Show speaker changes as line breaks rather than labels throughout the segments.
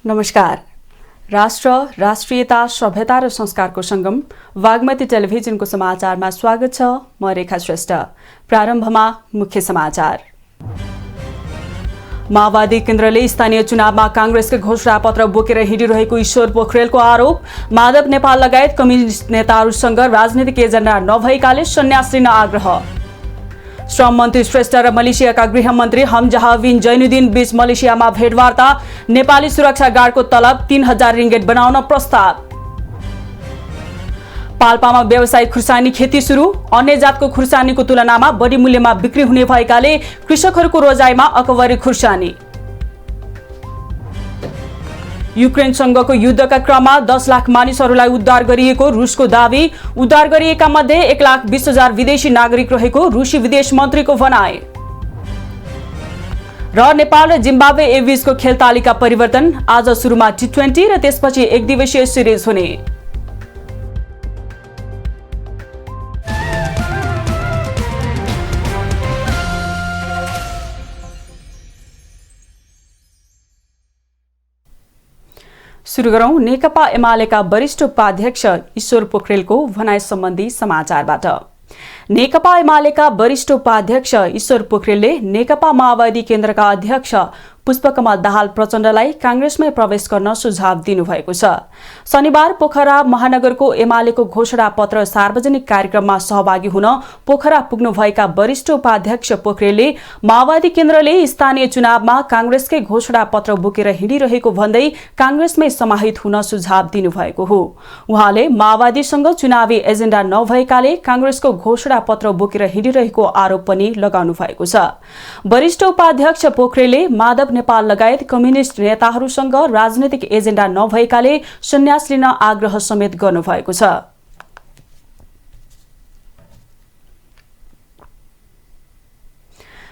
नमस्कार। राष्ट्र, राष्ट्रियता, सभ्यता र संस्कारको संगम वाग्मती टेलिभिजनको समाचारमा स्वागत छ। म रेखा श्रेष्ठ। प्रारम्भमा मुख्य समाचार। माओवादी केन्द्रले स्थानीय चुनावमा कांग्रेसकै घोषणापत्र बोकेर हिँडिरहेको ईश्वर पोखरेलको आरोप। माधव नेपाल लगायत कम्युनिस्ट नेताहरूसँग राजनीतिक एजेन्डा नभएकाले सन्यास लिन आग्रह। श्रम मन्त्री श्रेष्ठ र मलेसियाका गृहमन्त्री हमजाह बिन जैनुद्दिन बीच मलेसियामा भेटवार्ता। नेपाली सुरक्षा गार्डको तलब 3000 रिङ्गेट बनाउन प्रस्ताव। पाल्पामा व्यावसायिक खुर्सानी खेती सुरु। अन्य जातको खुर्सानीको तुलनामा बढी मूल्यमा बिक्री हुने भएकाले कृषकहरूको रोजाइमा अकबरी खुर्सानी। युक्रेनसँगको युद्धका क्रममा 10 लाख मानिसहरूलाई उद्धार गरिएको रुसको दावी। उद्धार गरिएका मध्ये 1,20,000 विदेशी नागरिक रहेको रुसी विदेश मन्त्रीको भनाई। र नेपाल र जिम्बाब्वे एबीचको खेल तालिका परिवर्तन। आज सुरुमा T20 र त्यसपछि एक दिवसीय सिरिज हुने। सुरु गरौं नेकपा एमालेका वरिष्ठ उपाध्यक्ष ईश्वर पोखरेलको भनाई सम्बन्धी समाचारबाट। नेकपा एमालेका वरिष्ठ उपाध्यक्ष ईश्वर पोखरेलले नेकपा माओवादी केन्द्रका अध्यक्ष पुष्पकमल दाहाल प्रचण्डलाई कांग्रेसमै प्रवेश गर्न सुझाव दिनुभएको छ। शनिबार पोखरा महानगरको एमालेको घोषणा पत्र सार्वजनिक कार्यक्रममा सहभागी हुन पोखरा पुग्नुभएका वरिष्ठ उपाध्यक्ष पोखरेलले माओवादी केन्द्रले स्थानीय चुनावमा कांग्रेसकै घोषणा पत्र बोकेर हिँडिरहेको भन्दै कांग्रेसमै समाहित हुन सुझाव दिनुभएको हो। उहाँले माओवादीसँग चुनावी एजेन्डा नभएकाले कांग्रेसको घोषणा पत्र बोकेर हिँडिरहेको आरोप पनि लगाउनु भएको छ। वरिष्ठ उपाध्यक्ष पोखरेलले माधव नेपाल लगायत कम्युनिस्ट नेताहरूसँग राजनीतिक एजेन्डा नभएकाले सन्यास लिन आग्रह समेत गर्नुभएको छ।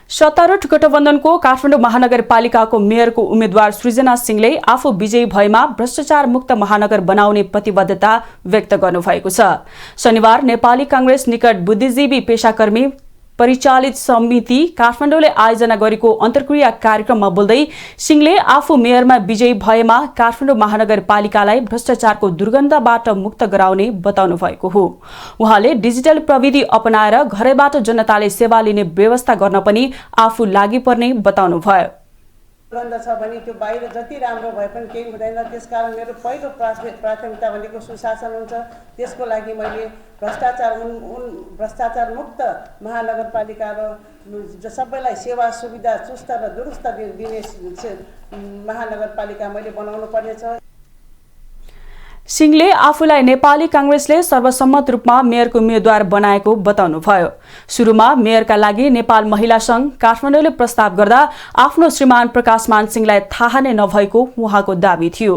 सत्तारूढ गठबन्धनको काठमाडौँ महानगरपालिकाको मेयरको उम्मेद्वार सृजना सिंहले आफू विजयी भएमा भ्रष्टाचार मुक्त महानगर बनाउने प्रतिबद्धता व्यक्त गर्नुभएको छ। शनिबार नेपाली कांग्रेस निकट बुद्धिजीवी पेशाकर्मी परिचालित समिति काठमाडौँले आयोजना गरेको अन्तर्क्रिया कार्यक्रममा बोल्दै सिंहले आफू मेयरमा विजयी भएमा काठमाडौँ महानगरपालिकालाई भ्रष्टाचारको दुर्गन्धबाट मुक्त गराउने बताउनु भएको हो। उहाँले डिजिटल प्रविधि अपनाएर घरैबाट जनताले सेवा लिने व्यवस्था गर्न पनि आफू लागि पर्ने बताउनुभयो।
दुर्गन्ध छ भने त्यो बाहिर जति राम्रो भए पनि केही हुँदैन। त्यसकारण मेरो पहिलो प्राथमिकता भनेको सुशासन हुन्छ। त्यसको लागि मैले भ्रष्टाचार मुक्त महानगरपालिका र सबैलाई सेवा सुविधा चुस्त र दुरुस्त दिने महानगरपालिका मैले बनाउनु पर्नेछ।
सिंहले आफूलाई नेपाली कांग्रेसले सर्वसम्मत रूपमा मेयरको उम्मेद्वार बनाएको बताउनुभयो। सुरुमा मेयरका लागि नेपाल महिला संघ काठमाडौँले प्रस्ताव गर्दा आफ्नो श्रीमान प्रकाशमान सिंहलाई थाहा नै नभएको उहाँको दावी थियो।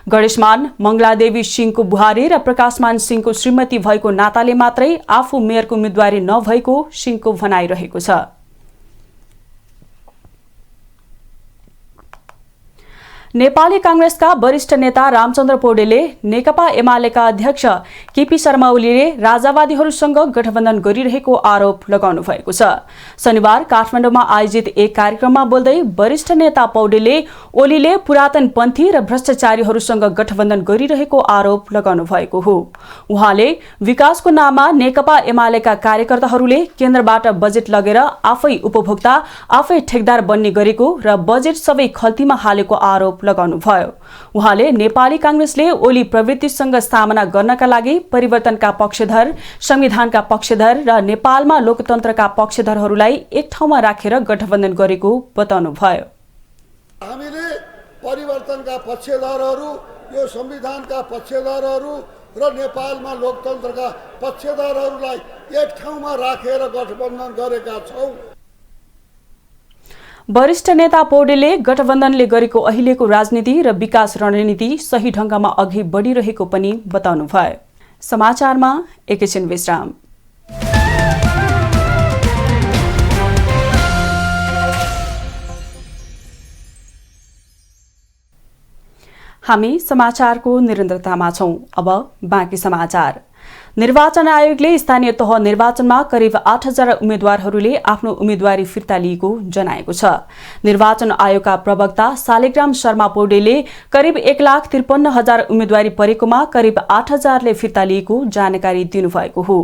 गणेशमान मंगलादेवी सिंहको बुहारी र प्रकाशमान सिंहको श्रीमती भएको नाताले मात्रै आफू मेयरको उम्मेद्वारी नभएको सिंहको भनाइरहेको छ। नेपाली कांग्रेसका वरिष्ठ नेता रामचन्द्र पौडेलले नेकपा एमालेका अध्यक्ष केपी शर्मा ओलीले राजावादीहरूसँग गठबन्धन गरिरहेको आरोप लगाउनु भएको छ। शनिबार काठमाडौँमा आयोजित एक कार्यक्रममा बोल्दै वरिष्ठ नेता पौडेलले ओलीले पुरातनपन्थी र भ्रष्टाचारीहरूसँग गठबन्धन गरिरहेको आरोप लगाउनु भएको हो। उहाँले विकासको नाममा नेकपा एमालेका कार्यकर्ताहरूले केन्द्रबाट बजेट लगेर आफै उपभोक्ता आफै ठेकदार बन्ने गरेको र बजेट सबै खल्तीमा हालेको आरोप लगाउनुभयो। उहाँले नेपाली कांग्रेसले ओली प्रवृत्तिसँग सामना गर्नका लागि परिवर्तनका पक्षधर, संविधानका पक्षधर र नेपालमा लोकतन्त्रका पक्षधरहरूलाई एक ठाउँमा राखेर गठबन्धन गरेको बताउनुभयो।
हामीले परिवर्तनका पक्षधरहरू, यो संविधानका पक्षधरहरू र नेपालमा लोकतन्त्रका पक्षधरहरूलाई एक ठाउँमा राखेर गठबन्धन गरेका छौं।
वरिष्ठ नेता पौडेलले गठबन्धनले गरेको अहिलेको राजनीति र विकास रणनीति सही ढंगमा अघि बढिरहेको पनि बताउनुभयो। समाचारमा एकैछिन विश्राम। हामी समाचारको निरन्तरतामा छौं। अब बाँकी समाचार। निर्वाचन आयोगले स्थानीय तह निर्वाचनमा करिब 8,000 उम्मेद्वारहरूले आफ्नो उम्मेद्वारी फिर्ता लिएको जनाएको छ। निर्वाचन आयोगका प्रवक्ता शालिग्राम शर्मा पौडेलले करिब 1,53,000 उम्मेद्वारी परेकोमा करिब 8,000ले फिर्ता लिएको जानकारी दिनुभएको हो।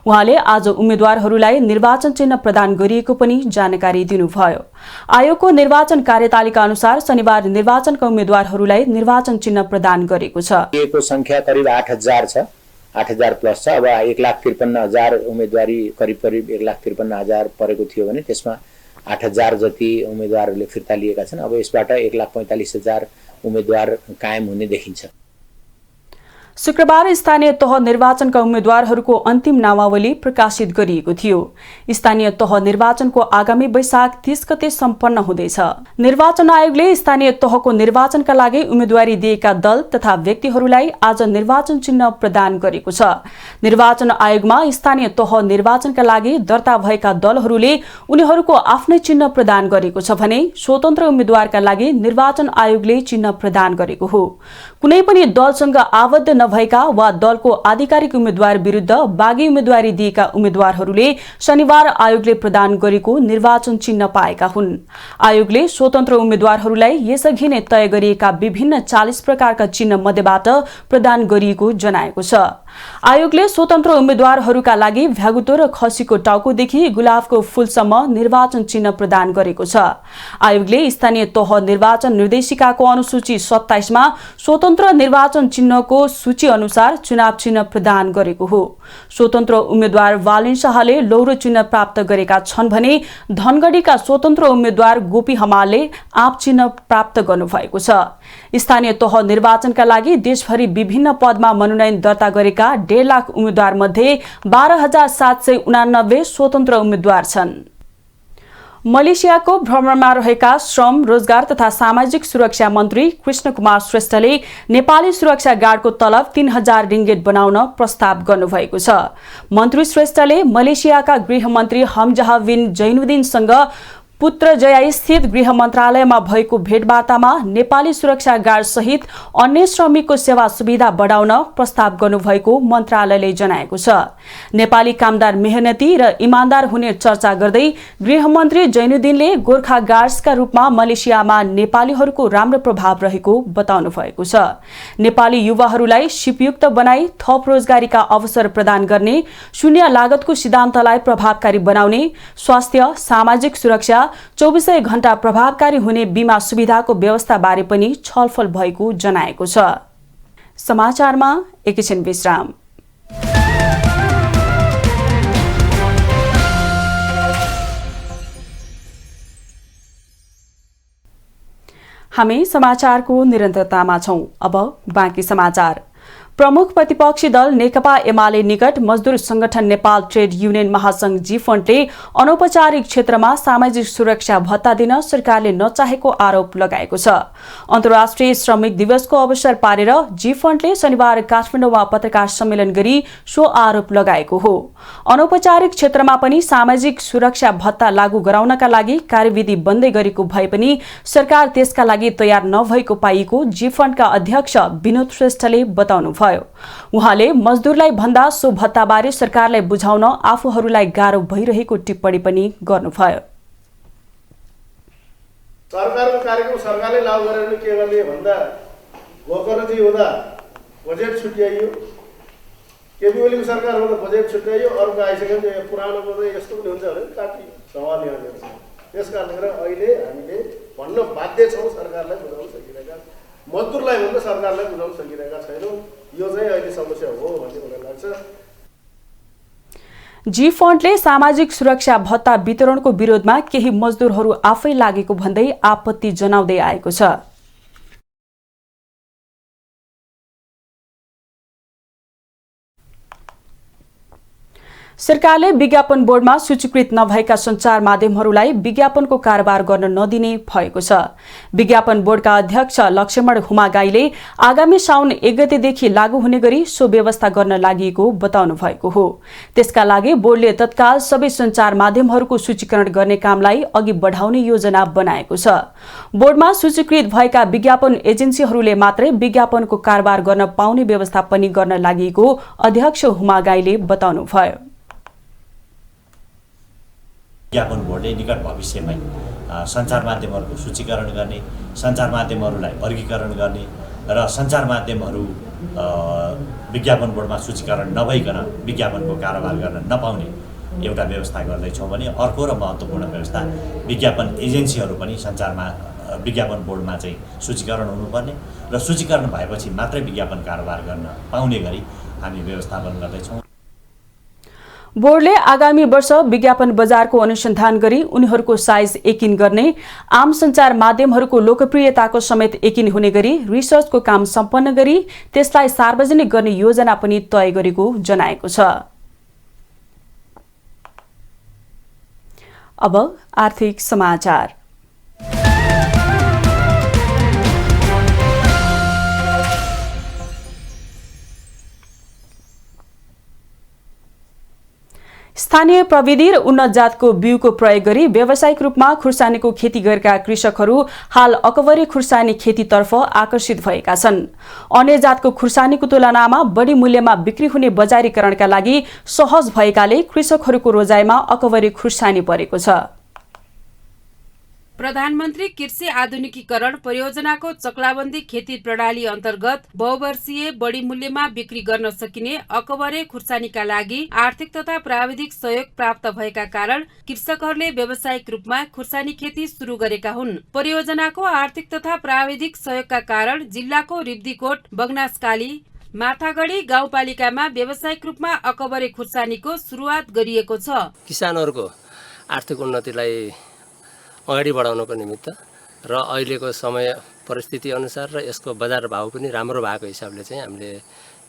उहाँले आज उम्मेद्वारहरूलाई निर्वाचन चिन्ह प्रदान गरिएको पनि जानकारी दिनुभयो। आयोगको निर्वाचन कार्यतालिका अनुसार शनिबार निर्वाचनका उम्मेद्वारहरूलाई निर्वाचन चिन्ह प्रदान गरेको छ।
को संख्या करिब 8,000 छ, 8,000 प्लस छ। अब 1,53,000 उम्मेदवारी करिब 1,53,000 परेको थियो भने त्यसमा 8,000 जति उम्मेदवारहरूले फिर्ता लिएका छन्। अब यसबाट 1,45,000 उम्मेदवार कायम हुने देखिन्छ।
शुक्रबार स्थानीय तह निर्वाचनका उम्मेद्वारहरूको अन्तिम नामावली प्रकाशित गरिएको थियो। स्थानीय तह निर्वाचनको आगामी वैशाख 30 गते सम्पन्न हुँदैछ। निर्वाचन आयोगले स्थानीय तहको निर्वाचनका लागि उम्मेद्वारी दिएका दल तथा व्यक्तिहरूलाई आज निर्वाचन चिन्ह प्रदान गरेको छ। निर्वाचन आयोगमा स्थानीय तह निर्वाचनका लागि दर्ता भएका दलहरूले उनीहरूको आफ्नै चिन्ह प्रदान गरेको छ भने स्वतन्त्र उम्मेद्वारका लागि निर्वाचन आयोगले चिन्ह प्रदान गरेको हो। कुनै पनि दलसँग आबद्ध नभएका वा दलको आधिकारिक उम्मेद्वार विरुद्ध बागी उम्मेद्वारी दिएका उम्मेद्वारहरूले शनिबार आयोगले प्रदान गरेको निर्वाचन चिन्ह पाएका हुन्। आयोगले स्वतन्त्र उम्मेद्वारहरूलाई यसअघि नै तय गरिएका विभिन्न 40 प्रकारका चिन्ह मध्येबाट प्रदान गरिएको जनाएको छ। आयोगले स्वतन्त्र उम्मेद्वारहरूका लागि भ्यागुतो र खसीको टाउकोदेखि गुलाबको फूलसम्म निर्वाचन चिन्ह प्रदान गरेको छ। आयोगले स्थानीय तह निर्वाचन निर्देशिकाको अनुसूची 27 मा स्वतन्त्र निर्वाचन चिन्हको सूची अनुसार चुनाव चिन्ह प्रदान गरेको हो। स्वतन्त्र उम्मेद्वार वालिन शाहले लौरो चिन्ह प्राप्त गरेका छन् भने धनगढीका स्वतन्त्र उम्मेद्वार गोपी हमालले आँप चिन्ह प्राप्त गर्नुभएको छ। स्थानीय तह निर्वाचनका लागि देशभरि विभिन्न पदमा मनोनयन दर्ता गरेका 1.5 लाख उम्मेद्वार मध्ये 12,789 स्वतन्त्र उम्मेद्वार छन्। मलेसियाको भ्रमणमा रहेका श्रम, रोजगार तथा सामाजिक सुरक्षा मन्त्री कृष्ण कुमार श्रेष्ठले नेपाली सुरक्षा गार्डको तलब 3,000 रिङ्गेट बनाउन प्रस्ताव गर्नुभएको छ। मन्त्री श्रेष्ठले मलेसियाका गृहमन्त्री हमजाह बिन जैनुद्दिनसँग पुत्रजया स्थित गृह मन्त्रालयमा भएको भेटवार्तामा नेपाली सुरक्षा गार्ड सहित अन्य श्रमिकको सेवा सुविधा बढाउन प्रस्ताव गर्नुभएको मन्त्रालयले जनाएको छ। नेपाली कामदार मेहनती र इमानदार हुने चर्चा गर्दै गृहमन्त्री जैनुद्दिनले गोर्खा गार्ड्सका रूपमा मलेसियामा नेपालीहरूको राम्रो प्रभाव रहेको बताउनु भएको छ। नेपाली युवाहरूलाई सिपयुक्त बनाई थप रोजगारीका अवसर प्रदान गर्ने, शून्य लागतको सिद्धान्तलाई प्रभावकारी बनाउने, स्वास्थ्य, सामाजिक सुरक्षा, 24 घण्टा प्रभावकारी हुने बीमा सुविधाको व्यवस्था बारे पनि छलफल भएको जनाएको छ। समाचारमा एकैछिन विश्राम। हामी समाचारको निरन्तरतामा छौं। अब बाँकी समाचार। प्रमुख प्रतिपक्षी दल नेकपा एमाले निकट मजदुर संगठन नेपाल ट्रेड युनियन महासंघ जी फन्डले अनौपचारिक क्षेत्रमा सामाजिक सुरक्षा भत्ता दिन सरकारले नचाहेको आरोप लगाएको छ। अन्तर्राष्ट्रिय श्रमिक दिवसको अवसर पारेर जी फन्डले शनिबार काठमाडौँमा पत्रकार सम्मेलन गरी सो आरोप लगाएको हो। अनौपचारिक क्षेत्रमा पनि सामाजिक सुरक्षा भत्ता लागू गराउनका लागि कार्यविधि बन्दै गरेको भए पनि सरकार त्यसका लागि तयार नभएको पाइएको जी फन्डका अध्यक्ष विनोद श्रेष्ठले बताउनु भयो। उहाँले मजदुरलाई भन्दा सो भत्ताबारे सरकारलाई बुझाउन आफूहरूलाई गाह्रो भइरहेको टिप्पणी पनि गर्नुभयो।
सरकारको कार्यक्रम सरकारले लागू गरेर पनि के गर्ने भन्दा गोकर्णजी हुँदा बजेट छुट्याइयो, केपी ओलीको सरकार हुँदा बजेट छुट्याइयो, अर्को आइसक्यो भने पुरानो बोल्दै यस्तो पनि हुन्छ भने काटी सवाल ल्याउने हुन्छ। त्यस कारणले अहिले हामीले भन्न बाध्य छौँ, सरकारलाई बुझाउन सकिरहेका, मजदुरलाई भन्दा सरकारलाई बुझाउन सकिरहेका छैनौँ। यो चाहिँ अहिले समस्या हो भन्ने मलाई लाग्छ।
जी फन्डले सामाजिक सुरक्षा भत्ता वितरणको विरोधमा केही मजदुरहरू आफै लागेको भन्दै आपत्ति जनाउँदै आएको छ। सरकारले विज्ञापन बोर्डमा सूचीकृत नभएका सञ्चार माध्यमहरूलाई विज्ञापनको कारोबार गर्न नदिने भएको छ। विज्ञापन बोर्डका अध्यक्ष लक्ष्मण हुमागाईले आगामी साउन 1 गतेदेखि लागू हुने गरी सो व्यवस्था गर्न लागि बताउनु भएको हो। त्यसका लागि बोर्डले तत्काल सबै सञ्चार माध्यमहरूको सूचीकरण गर्ने कामलाई अघि बढाउने योजना बनाएको छ। बोर्डमा सूचीकृत भएका विज्ञापन एजेन्सीहरूले मात्रै विज्ञापनको कारोबार गर्न पाउने व्यवस्था पनि गर्न लागि अध्यक्ष हुमागाईले बताउनुभयो।
विज्ञापन बोर्डले निकट भविष्यमै सञ्चार माध्यमहरूको सूचीकरण गर्ने, सञ्चार माध्यमहरूलाई वर्गीकरण गर्ने र सञ्चार माध्यमहरू विज्ञापन बोर्डमा सूचीकरण नभइकन विज्ञापनको कारोबार गर्न नपाउने एउटा व्यवस्था गर्दैछौँ भने अर्को र महत्त्वपूर्ण व्यवस्था विज्ञापन एजेन्सीहरू पनि सञ्चारमा विज्ञापन बोर्डमा चाहिँ सूचीकरण हुनुपर्ने र सूचीकरण भएपछि मात्रै विज्ञापन कारोबार गर्न पाउने गरी हामी व्यवस्थापन गर्दैछौँ।
बोर्डले आगामी वर्ष विज्ञापन बजारको अनुसन्धान गरी उनीहरूको साइज एकिन गर्ने, आम सञ्चार माध्यमहरूको लोकप्रियताको समेत एकिन हुने गरी रिसर्चको काम सम्पन्न गरी त्यसलाई सार्वजनिक गर्ने योजना पनि तय गरेको जनाएको छ। अब आर्थिक समाचार। स्थानीय प्रविधि र उन्नत जातको बिउको प्रयोग गरी व्यावसायिक रूपमा खुर्सानीको खेती गरेका कृषकहरू हाल अकबरे खुर्सानी खेतीतर्फ आकर्षित भएका छन्। अन्य जातको खुर्सानीको तुलनामा बढी मूल्यमा बिक्री हुने बजारीकरणका लागि सहज भएकाले कृषकहरूको रोजाइमा अकबरे खुर्सानी परेको छ।
प्रधानमन्त्री कृषि आधुनिकीकरण परियोजनाको चक्लाबन्दी खेती प्रणाली अन्तर्गत बहुवर्षीय बढी मूल्यमा बिक्री गर्न सकिने अकबरे खुर्सानीका लागि आर्थिक तथा प्राविधिक सहयोग प्राप्त भएका कारण कृषकहरूले व्यावसायिक रूपमा खुर्सानी खेती सुरु गरेका हुन्। परियोजनाको आर्थिक तथा प्राविधिक सहयोगका कारण जिल्लाको रिब्दीकोट, बगनासकाली, माथागढी गाउँपालिकामा व्यावसायिक रूपमा अकबरे खुर्सानीको सुरुवात गरिएको छ।
किसानहरूको आर्थिक उन्नतिलाई अगाडि बढाउनको निमित्त र अहिलेको समय परिस्थिति अनुसार र यसको बजार भाव पनि राम्रो भएको हिसाबले चाहिँ हामीले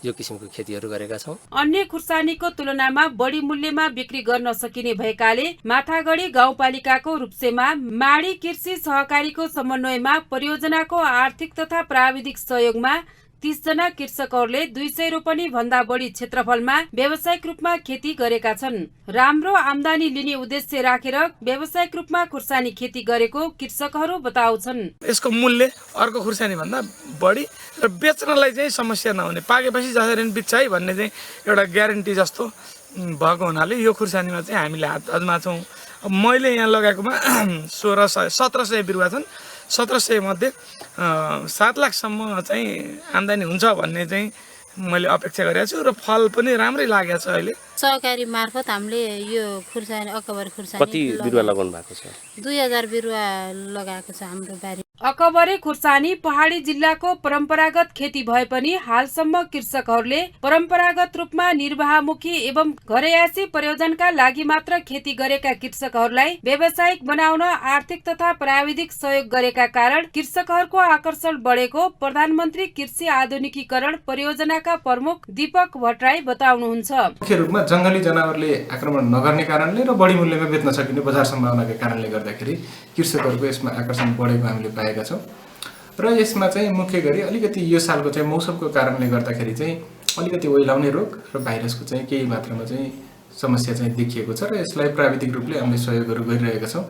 यो किसिमको खेतीहरू गरेका छौँ।
अन्य खुर्सानीको तुलनामा बढी मूल्यमा बिक्री गर्न सकिने भएकाले माथागढी गाउँपालिकाको रूपसेमा माडी कृषि सहकारीको समन्वयमा परियोजनाको आर्थिक तथा प्राविधिक सहयोगमा 30 जना कृषकहरूले 200 रोपनी भन्दा बढी क्षेत्रफलमा व्यावसायिक रूपमा खेती गरेका छन्। राम्रो आमदानी लिने उद्देश्य राखेर व्यावसायिक रूपमा खुर्सानी खेती गरेको कृषकहरू बताउँछन्।
यसको मूल्य अर्को खुर्सानी भन्दा बढी र बेच्नलाई चाहिँ समस्या नहुने, पाकेपछि जसरी बित्छ है भन्ने चाहिँ एउटा ग्यारेन्टी जस्तो भएको हुनाले यो खुर्सानीमा चाहिँ हामीले हात अजमाछौँ। मैले यहाँ लगाएकोमा 1700 बिरुवा छन्। 1700 मध्ये 7 लाखसम्म चाहिँ आम्दानी हुन्छ भन्ने चाहिँ मैले अपेक्षा गरेको छु र फल पनि राम्रै लागेको छ। अहिले
सहकारी मार्फत हामीले यो खुर्सानी अकबर खुर्सानी
कति बिरुवा लगाउनु भएको छ?
2000 बिरुवा लगाएको छ हाम्रो बारी।
अकबरे खुर्सानी पहाडी जिल्लाको परम्परागत खेती भए पनि हालसम्म कृषकहरूले परम्परागत रूपमा निर्वाहमुखी एवं घरयासी प्रयोजनका लागि मात्र खेती गरेका कृषकहरूलाई व्यावसायिक बनाउन आर्थिक तथा प्राविधिक सहयोग गरेका कारण कृषकहरूको आकर्षण बढेको प्रधानमन्त्री कृषि आधुनिकीकरण परियोजनाका प्रमुख दीपक भट्टराई बताउनुहुन्छ।
मुख्य रूपमा जंगली जनावरले आक्रमण नगर्ने कारणले र बढी मूल्यमा बेच्न सकिने बजार सम्भावनाका कारणले गर्दाखेरि कृषकहरूको यसमा आकर्षण बढेको हामीले पाएका छौँ। र यसमा चाहिँ मुख्य गरी अलिकति यो सालको चाहिँ मौसमको कारणले गर्दाखेरि चाहिँ अलिकति ओइलाउने रोग र भाइरसको चाहिँ केही मात्रामा चाहिँ समस्या चाहिँ देखिएको छ र यसलाई प्राविधिक रूपले हामीले सहयोगहरू गरिरहेका छौँ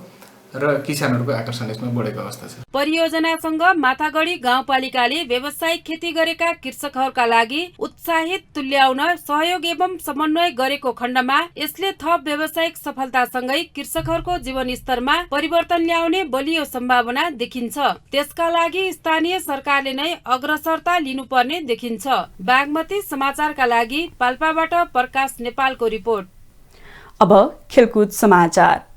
र किसानहरूको आकर्षण यसमा बढेको अवस्था छ।
परियोजनासँग माथागढी गाउँपालिकाले व्यावसायिक खेती गरेका कृषकहरूका लागि उत्साहित तुल्याउन सहयोग एवं समन्वय गरेको खण्डमा यसले थप व्यावसायिक सफलतासँगै कृषकहरूको जीवन स्तरमा परिवर्तन ल्याउने बलियो सम्भावना देखिन्छ। त्यसका लागि स्थानीय सरकारले नै अग्रसरता लिनुपर्ने देखिन्छ। बागमती समाचारका लागि पाल्पाबाट प्रकाश नेपालको रिपोर्ट।
अब खेलकुद समाचार।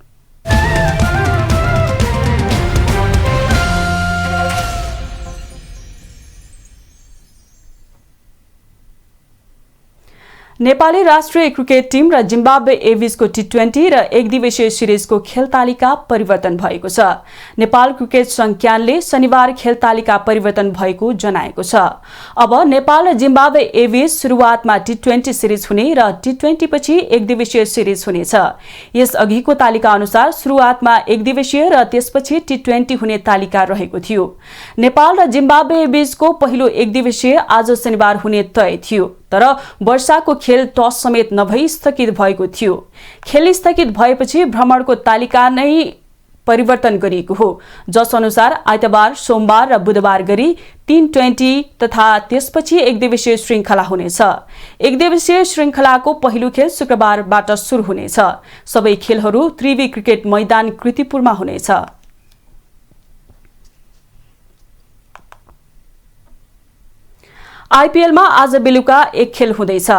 नेपाली राष्ट्रिय क्रिकेट टिम र जिम्बाब्वे एभिसको टी20 र एकदिवसीय सिरिजको खेल तालिका परिवर्तन भएको छ। नेपाल क्रिकेट संज्ञानले शनिबार खेल तालिका परिवर्तन भएको जनाएको छ। अब नेपाल र जिम्बाब्वे एभिस सुरुवातमा टी20 सिरिज हुने र टी20 पछि एकदिवसीय सिरिज हुनेछ। यस अघिको तालिका अनुसार सुरुवातमा एकदिवसीय र त्यसपछि टी20 हुने तालिका रहेको थियो। नेपाल र जिम्बाब्वे एभिसको पहिलो एकदिवसीय आज शनिबार हुने तय थियो, तर वर्षाको खेल टस समेत नभई स्थगित भएको थियो। खेल स्थगित भएपछि भ्रमणको तालिका नै परिवर्तन गरिएको हो, जस अनुसार आइतबार, सोमबार र बुधबार गरी 3-20 तथा त्यसपछि एकदिवसीय श्रृंखला हुनेछ। एकदिवसीय श्रृंखलाको पहिलो खेल शुक्रबारबाट सुरु हुनेछ। सबै खेलहरू त्रिवी क्रिकेट मैदान कृतिपुरमा हुनेछ। आईपीएलमा आज बेलुका एक खेल हुँदैछ।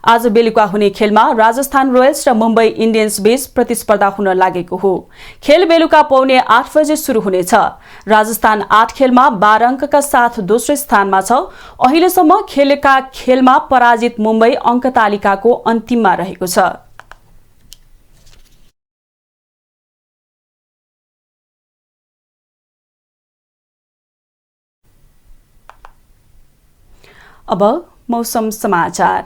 आज बेलुका हुने खेलमा राजस्थान रोयल्स र मुम्बई इन्डियन्स बीच प्रतिस्पर्धा हुन लागेको हो। खेल बेलुका पौने 8 बजे सुरु हुनेछ। राजस्थान 8 खेलमा 12 अङ्कका साथ दोस्रो स्थानमा छ। अहिलेसम्म खेलेका खेलमा पराजित मुम्बई अङ्क तालिकाको अन्तिममा रहेको छ। अब मौसम समाचार।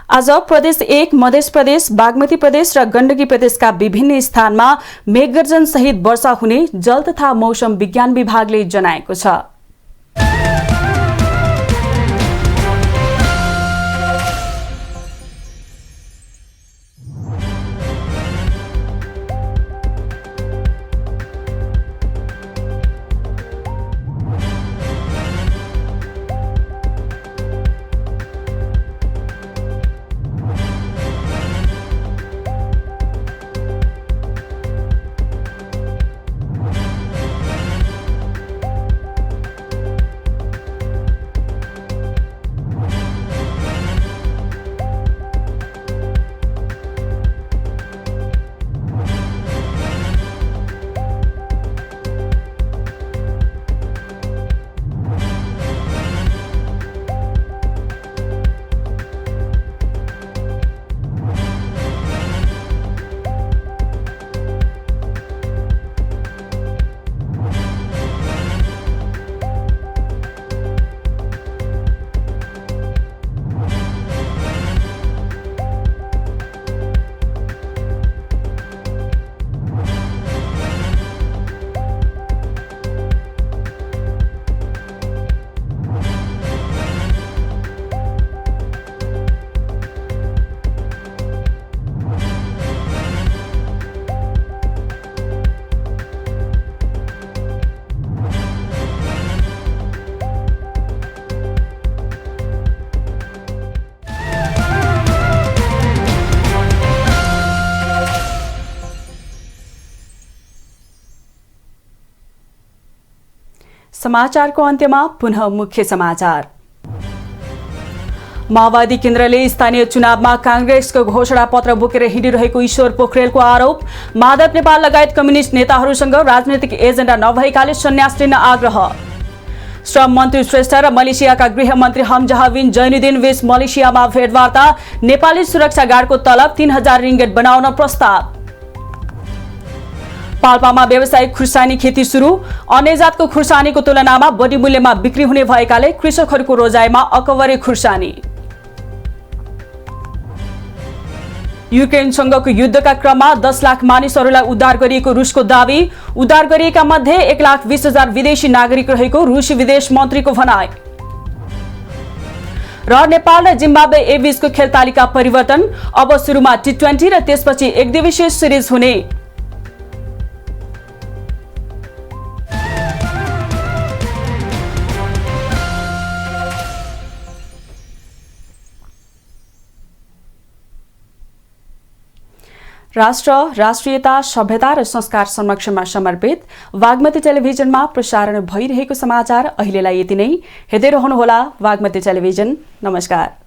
आज प्रदेश 1, मध्य प्रदेश, बागमती प्रदेश र गण्डकी प्रदेशका विभिन्न स्थानमा मेघगर्जन सहित वर्षा हुने जल तथा मौसम विज्ञान विभागले जनाएको छ। समाचारको अन्त्यमा पुनः मुख्य समाचार। माओवादी केन्द्रले स्थानीय चुनावमा कांग्रेसको घोषणा पत्र बोकेर हिँडिरहेको ईश्वर पोखरेलको आरोप। माधव नेपाल लगायत कम्युनिस्ट नेताहरूसँग राजनैतिक एजेन्डा नभएकाले सन्यास लिन आग्रह। श्रम मन्त्री श्रेष्ठ र मलेसियाका गृहमन्त्री हमजाह बिन जैनुद्दिन बीच मलेसियामा भेटवार्ता। नेपाली सुरक्षा गार्डको तलब 3000 रिङ्गेट बनाउन प्रस्ताव। पाल्पामा व्यावसायिक खुर्सानी खेती सुरु। अन्य जातको खुर्सानीको तुलनामा बढी मूल्यमा बिक्री हुने भएकाले कृषकहरूको रोजाइमा अकबरे खुर्सानी। युक्रेनसँगको युद्धका क्रममा 10 लाख मानिसहरूलाई उद्धार गरिएको रुसको दावी। उद्धार गरिएका मध्ये 1,20,000 विदेशी नागरिक रहेको रुसी विदेश मन्त्रीको भनाई। र नेपाल र जिम्बाब्वे एभिसको खेल तालिका परिवर्तन। अब सुरुमा टी20 र त्यसपछि एकदिवसीय सिरिज हुने। राष्ट्र, राष्ट्रियता, सभ्यता र संस्कार संरक्षणमा समर्पित वाग्मती टेलिभिजनमा प्रसारण भइरहेको समाचार अहिलेलाई यति नै। हेर्दै रहनुहोला वाग्मती टेलिभिजन। नमस्कार।